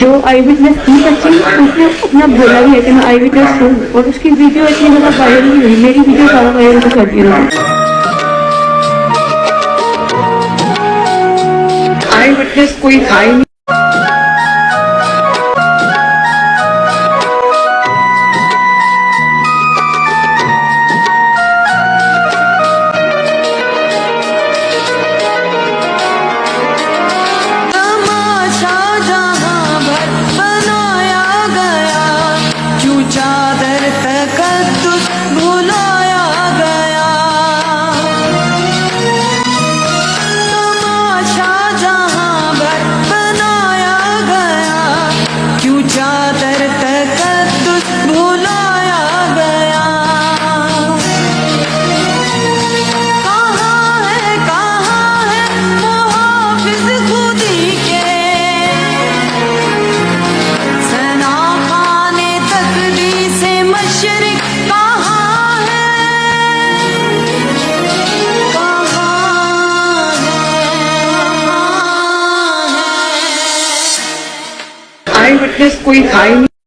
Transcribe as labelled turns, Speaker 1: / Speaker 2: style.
Speaker 1: जो आई विटनेस थी सच्ची, उसने अपना बोला भी है कि मैं आई विटनेस हूँ, और उसकी वीडियो इतनी ज़्यादा वायरल नहीं हुई, मेरी वीडियो ज़्यादा वायरल हो जाती है। आई विटनेस कोई था ही नहीं।
Speaker 2: चादर तकद्दुस भुलाया गया, तमाशा जहां भर बनाया गया, क्यों चादर तकद्दुस भुलाया गया। कहाँ है मुहाफिज खुदी के, सना खाने तकदीस मशरिक कहाँ है, कहाँ है।
Speaker 1: आई विटनेस कोई था ही नहीं।